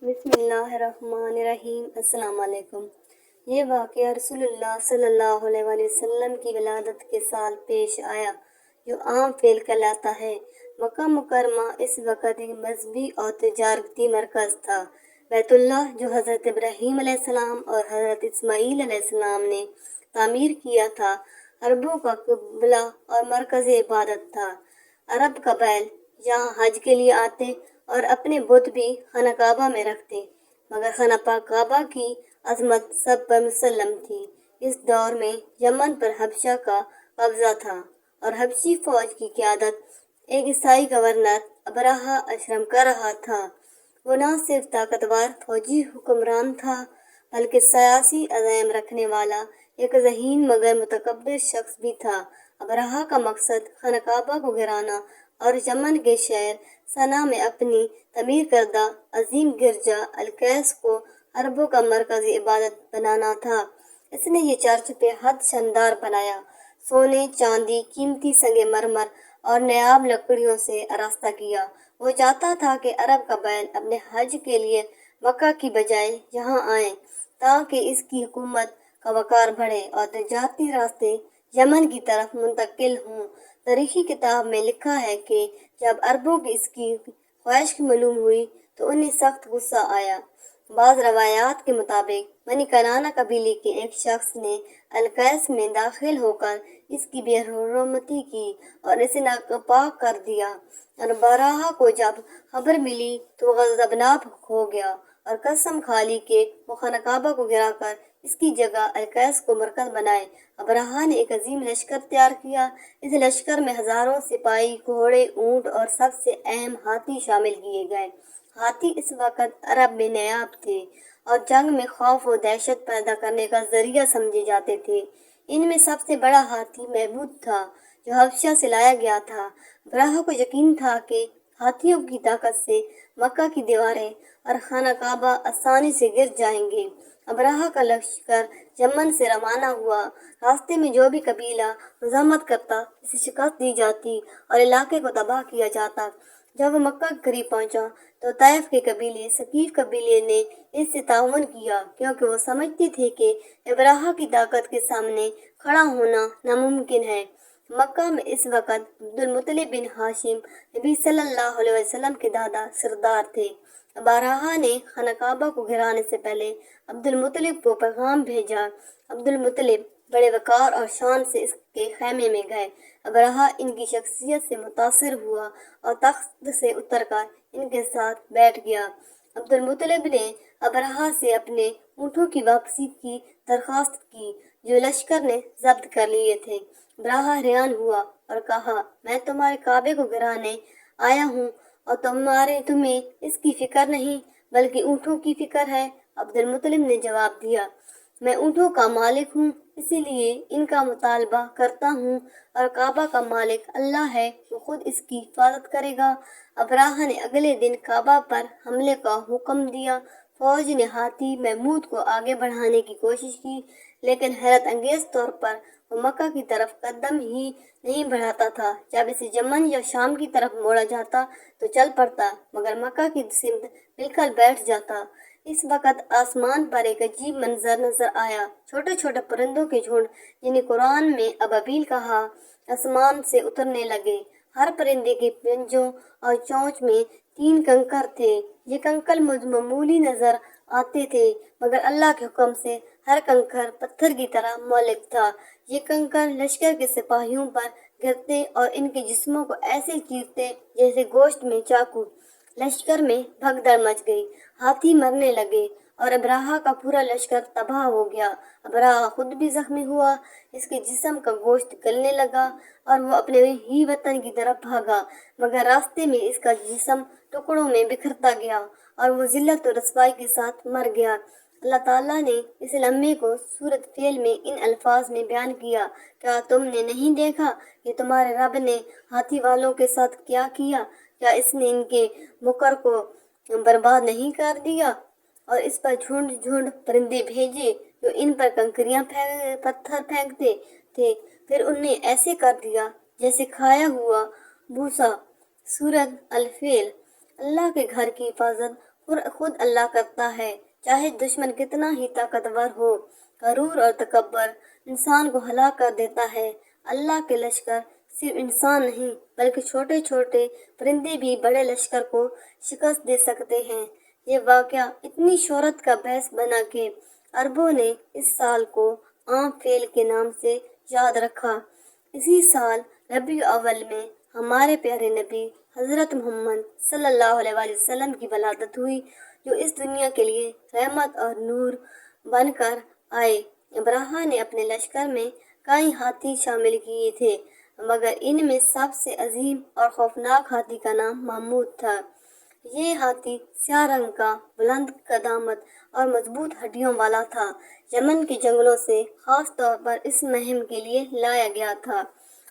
بسم اللہ الرحمن الرحیم۔ السلام علیکم۔ یہ واقعہ رسول اللہ صلی اللہ علیہ وآلہ وسلم کی ولادت کے سال پیش آیا، جو عام فعل کہلاتا ہے۔ مکہ مکرمہ اس وقت ایک مذہبی اور تجارتی مرکز تھا۔ بیت اللہ، جو حضرت ابراہیم علیہ السلام اور حضرت اسماعیل علیہ السلام نے تعمیر کیا تھا، عربوں کا قبلہ اور مرکز عبادت تھا۔ عرب قبائل یہاں حج کے لیے آتے اور اپنے بت بھی خانہ کعبہ میں رکھتے، مگر خانہ پاک کعبہ کی عظمت سب پر مسلم تھی۔ اس دور میں یمن پر حبشہ کا قبضہ تھا اور حبشی فوج کی قیادت ایک عیسائی گورنر ابرہہ اشرم کر رہا تھا۔ وہ نہ صرف طاقتور فوجی حکمران تھا، بلکہ سیاسی عزائم رکھنے والا ایک ذہین مگر متکبر شخص بھی تھا۔ ابرہہ کا مقصد خانہ کعبہ کو گرانا اور یمن کے شہر صنعا میں اپنی تعمیر کردہ عظیم گرجا القدس کو عربوں کا مرکز عبادت بنانا تھا۔ اس نے یہ چرچ بے حد شاندار بنایا، سونے، چاندی، قیمتی سنگ مرمر اور نایاب لکڑیوں سے آراستہ کیا۔ وہ چاہتا تھا کہ عرب قبائل اپنے حج کے لیے مکہ کی بجائے یہاں آئیں، تاکہ اس کی حکومت کا وقار بڑھے اور تجارتی راستے یمن کی طرف منتقل ہوں۔ تاریخی کتاب میں لکھا ہے کہ جب عربوں کی اس کی خواہش معلوم ہوئی تو انہیں سخت غصہ آیا۔ بعض روایات کے مطابق بنی کنانہ قبیلے کے ایک شخص نے القدس میں داخل ہو کر اس کی بے حرمتی کی اور اسے ناپاک کر دیا، اور ابرہہ کو جب خبر ملی تو وہ غضبناک ہو گیا اور قسم کھا لی کہ وہ خانہ کعبہ کو گرا کر اس کی جگہ القدس کو مرکز بنائے۔ ابرہہ نے ایک عظیم لشکر تیار کیا۔ اس لشکر میں ہزاروں سپاہی، گھوڑے، اونٹ اور سب سے اہم ہاتھی شامل کیے گئے۔ ہاتھی اس وقت عرب میں نایاب تھے اور جنگ میں خوف و دہشت پیدا کرنے کا ذریعہ سمجھے جاتے تھے۔ ان میں سب سے بڑا ہاتھی محمود تھا، جو حبشہ سے لایا گیا تھا۔ ابرہہ کو یقین تھا کہ ہاتھیوں کی طاقت سے مکہ کی دیواریں اور خانہ کعبہ آسانی سے گر جائیں گے۔ ابرہہ کا لشکر یمن سے روانہ ہوا۔ راستے میں جو بھی قبیلہ مزاحمت کرتا اسے شکست دی جاتی اور علاقے کو تباہ کیا جاتا۔ جب وہ مکہ کے قریب پہنچا تو طائف کے قبیلے ثقیف قبیلے نے اس سے تعاون کیا، کیونکہ وہ سمجھتے تھے کہ ابرہہ کی طاقت کے سامنے کھڑا ہونا ناممکن ہے۔ مکہ میں اس وقت عبد المطلب بن ہاشم نبی صلی اللہ علیہ وسلم کے دادا سردار تھے۔ ابرہہ نے خانہ کعبہ کو گرانے سے پہلے عبد المطلب کو پیغام بھیجا۔ عبد المطلب بڑے وقار اور شان سے اس کے خیمے میں گئے۔ ابرہہ ان کی شخصیت سے متاثر ہوا اور تخت سے اتر کر ان کے ساتھ بیٹھ گیا۔ عبد المطلب نے ابرہہ سے اپنے اونٹوں کی واپسی کی درخواست کی، جو لشکر نے ضبط کر لیے تھے۔ ابرہہ حیران ہوا اور کہا، میں تمہارے کعبے کو گرانے آیا ہوں اور تمہیں اس کی فکر نہیں بلکہ اونٹوں کی فکر ہے۔ عبد المطلب نے جواب دیا، میں اونٹوں کا مالک ہوں، اسی لیے ان کا مطالبہ کرتا ہوں، اور کعبہ کا مالک اللہ ہے، وہ خود اس کی حفاظت کرے گا۔ ابرہہ نے اگلے دن کعبہ پر حملے کا حکم دیا۔ فوج نے ہاتھی محمود کو آگے بڑھانے کی کوشش کی، لیکن حیرت انگیز طور پر وہ مکہ کی طرف قدم ہی نہیں بڑھاتا تھا۔ جب اسے یمن یا شام کی طرف موڑا جاتا تو چل پڑتا، مگر مکہ کی سمت مل کر بیٹھ جاتا۔ اس وقت آسمان پر ایک عجیب منظر نظر آیا۔ چھوٹے چھوٹے پرندوں کے جھنڈ، جنہیں قرآن میں ابابیل کہا، آسمان سے اترنے لگے۔ ہر پرندے کے پنجوں اور چونچ میں 3 کنکر تھے۔ یہ کنکر معمولی نظر آتے تھے، مگر اللہ کے حکم سے ہر کنکر پتھر کی طرح مہلک تھا۔ یہ کنکر لشکر کے سپاہیوں پر گرتے اور ان کے جسموں کو ایسے چیرتے جیسے گوشت میں چاقو۔ لشکر میں بھگدڑ مچ گئی، ہاتھی مرنے لگے اور ابرہہ کا پورا لشکر تباہ ہو گیا۔ ابرہہ خود بھی زخمی ہوا، اس کے جسم کا گوشت گلنے لگا اور وہ اپنے ہی وطن کی طرف بھاگا، مگر راستے میں اس کا جسم ٹکڑوں میں بکھرتا گیا اور وہ ذلت و رسوائی کے ساتھ مر گیا۔ اللہ تعالیٰ نے اس لمحے کو سورۃ فیل میں ان الفاظ میں بیان کیا، کیا تم نے نہیں دیکھا کہ تمہارے رب نے ہاتھی والوں کے ساتھ کیا کیا؟ کیا اس نے ان کے مکر کو برباد نہیں کر دیا اور اس پر جھنڈ جھنڈ پرندے بھیجے جو ان پر کنکریاں پتھر پھینکتے تھے، پھر انہیں ایسے کر دیا جیسے کھایا ہوا بھوسا۔ سورۃ الفیل۔ اللہ کے گھر کی حفاظت اور خود اللہ کرتا ہے، چاہے دشمن کتنا ہی طاقتور ہو۔ غرور اور تکبر انسان کو ہلاک کر دیتا ہے۔ اللہ کے لشکر صرف انسان نہیں بلکہ چھوٹے چھوٹے پرندے بھی بڑے لشکر کو شکست دے سکتے ہیں۔ یہ واقعہ اتنی شہرت کا باعث بنا کہ عربوں نے اس سال کو عام فیل کے نام سے یاد رکھا۔ اسی سال ربیع الاول میں ہمارے پیارے نبی حضرت محمد صلی اللہ علیہ وآلہ وسلم کی ولادت ہوئی، جو اس دنیا کے لیے رحمت اور نور بن کر آئے۔ ابرہہ نے اپنے لشکر میں کئی ہاتھی شامل کیے تھے، مگر ان میں سب سے عظیم اور خوفناک ہاتھی کا نام محمود تھا۔ یہ ہاتھی سیاہ رنگ کا، بلند قدامت اور مضبوط ہڈیوں والا تھا۔ یمن کے جنگلوں سے خاص طور پر اس مہم کے لیے لایا گیا تھا۔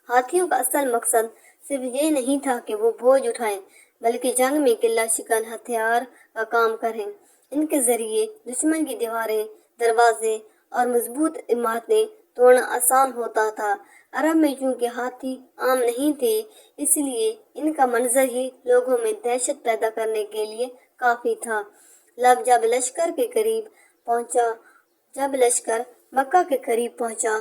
ہاتھیوں کا اصل مقصد صرف یہ نہیں تھا کہ وہ بوجھ اٹھائیں، بلکہ جنگ میں قلہ شکن ہتھیار کا کام کریں۔ ان کے ذریعے دشمن کی دیواریں، دروازے اور مضبوط عمارتیں توڑنا آسان ہوتا تھا۔ عرب میں چونکہ ہاتھی عام نہیں تھے، اس لیے ان کا منظر ہی لوگوں میں دہشت پیدا کرنے کے لیے کافی تھا۔ جب لشکر مکہ کے قریب پہنچا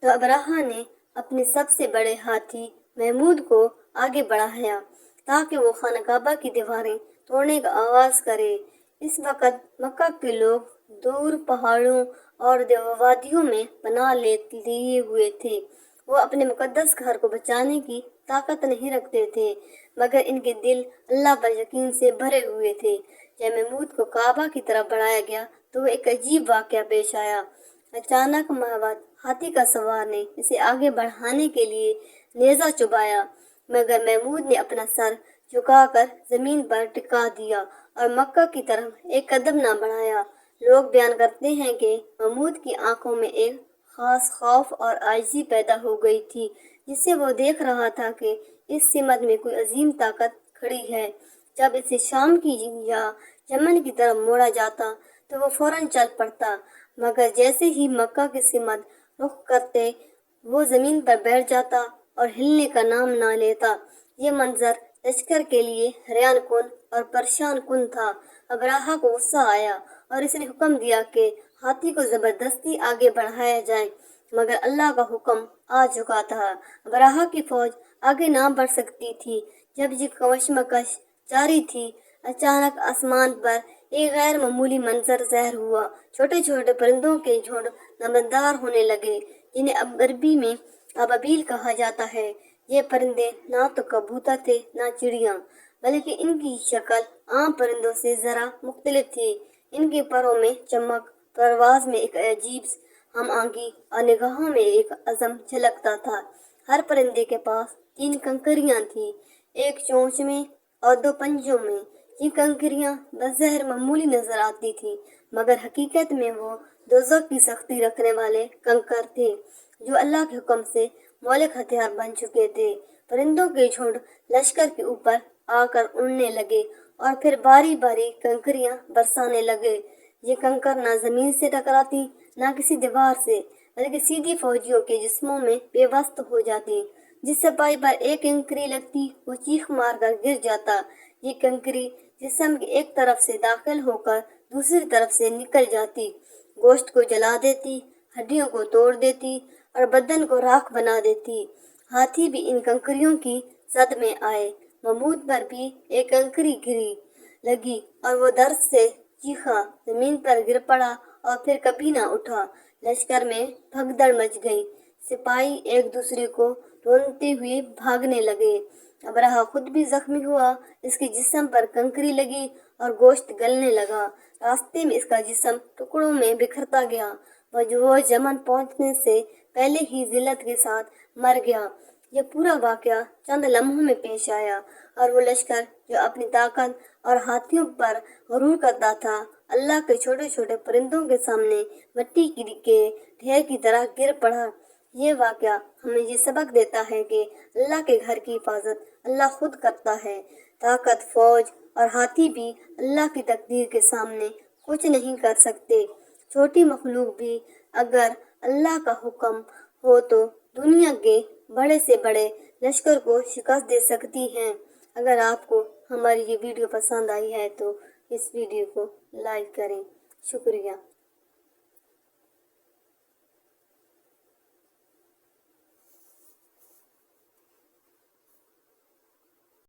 تو ابرہہ نے اپنے سب سے بڑے ہاتھی محمود کو آگے بڑھایا تاکہ وہ خانہ کعبہ کی دیواریں توڑنے کا آغاز کرے۔ اس وقت مکہ کے لوگ دور پہاڑوں اور وادیوں میں پناہ لیے ہوئے تھے۔ وہ اپنے مقدس گھر کو بچانے کی طاقت نہیں رکھتے تھے، مگر ان کے دل اللہ پر یقین سے بھرے ہوئے تھے۔ جب محمود کو کعبہ کی طرف بڑھایا گیا تو ایک عجیب واقعہ پیش آیا۔ اچانک محمود ہاتھی کا سوار نے اسے آگے بڑھانے کے لیے نیزہ چبایا، مگر محمود نے اپنا سر جھکا کر زمین پر ٹکا دیا اور مکہ کی طرف ایک قدم نہ بڑھایا۔ لوگ بیان کرتے ہیں کہ محمود کی آنکھوں میں ایک خاص خوف اور عاجزی پیدا ہو گئی تھی، جس سے وہ دیکھ رہا تھا کہ اس سمت میں کوئی عظیم طاقت کھڑی ہے۔ جب اسے شام کی یا یمن کی طرف موڑا جاتا تو وہ فوراً چل پڑتا، مگر جیسے ہی مکہ کی سمت رخ کرتے وہ زمین پر بیٹھ جاتا اور ہلنے کا نام نہ لیتا۔ یہ منظر لشکر کے لیے حیران کن اور پریشان کن تھا۔ ابرہہ کو غصہ آیا اور اس نے حکم دیا کہ ہاتھی کو زبردستی آگے بڑھایا جائے، مگر اللہ کا حکم آ چکا تھا۔ ابرہہ کی فوج آگے نہ بڑھ سکتی تھی۔ جب یہ کشمکش جاری تھی، اچانک آسمان پر ایک غیر معمولی منظر ظاہر ہوا۔ چھوٹے چھوٹے پرندوں کے جھنڈ نمودار ہونے لگے، جنہیں عربی میں ابابیل کہا جاتا ہے۔ یہ پرندے نہ تو کبوتر تھے نہ چڑیاں، بلکہ ان کی شکل عام پرندوں سے ذرا مختلف تھی۔ ان کے پروں میں چمک، پرواز میں ایک عجیب ہم آہنگی اور نگاہوں میں ایک عزم جھلکتا تھا۔ ہر پرندے کے پاس 3 کنکریاں تھیں، ایک چونچ میں اور 2 پنجوں میں۔ یہ کنکریاں بظاہر معمولی نظر آتی تھیں، مگر حقیقت میں وہ دوزخ کی سختی رکھنے والے کنکر تھے، جو اللہ کے حکم سے مہلک ہتھیار بن چکے تھے۔ پرندوں کے جھنڈ لشکر کے اوپر آ کر اڑنے لگے اور پھر باری باری کنکریاں برسانے لگے۔ یہ کنکر نہ زمین سے ٹکراتی نہ کسی دیوار سے، بلکہ سیدھی فوجیوں کے جسموں میں پیوست ہو جاتی۔ جس سپاہی پر ایک کنکری لگتی وہ چیخ مار کر گر جاتا۔ یہ کنکری جسم کی ایک طرف سے داخل ہو کر دوسری طرف سے نکل جاتی، گوشت کو جلا دیتی، ہڈیوں کو توڑ دیتی اور بدن کو راکھ بنا دیتی۔ ہاتھی بھی ان کنکریوں کی زد میں آئے۔ محمود پر بھی ایک کنکری لگی اور وہ درد سے چیخا، زمین پر گر پڑا اور پھر کبھی نہ اٹھا۔ لشکر میں بھگدڑ مچ گئی، سپاہی ایک دوسرے کو رونتے ہوئے بھاگنے لگے۔ ابرہہ خود بھی زخمی ہوا، اس کے جسم پر کنکری لگی اور گوشت گلنے لگا۔ راستے میں اس کا جسم ٹکڑوں میں بکھرتا گیا۔ وہ یمن پہنچنے سے پہلے ہی ذلت کے ساتھ مر گیا۔ یہ پورا واقعہ چند لمحوں میں پیش آیا اور وہ لشکر جو اپنی طاقت اور ہاتھیوں پر غرور کرتا تھا، اللہ کے چھوٹے چھوٹے پرندوں کے سامنے مٹی کے ڈھیر کی طرح گر پڑا۔ یہ واقعہ ہمیں یہ سبق دیتا ہے کہ اللہ کے گھر کی حفاظت اللہ خود کرتا ہے۔ طاقت، فوج اور ہاتھی بھی اللہ کی تقدیر کے سامنے کچھ نہیں کر سکتے۔ چھوٹی مخلوق بھی اگر اللہ کا حکم ہو تو دنیا کے بڑے سے بڑے لشکر کو شکست دے سکتی ہیں۔ اگر آپ کو ہماری یہ ویڈیو پسند آئی ہے تو اس ویڈیو کو لائک کریں۔ شکریہ۔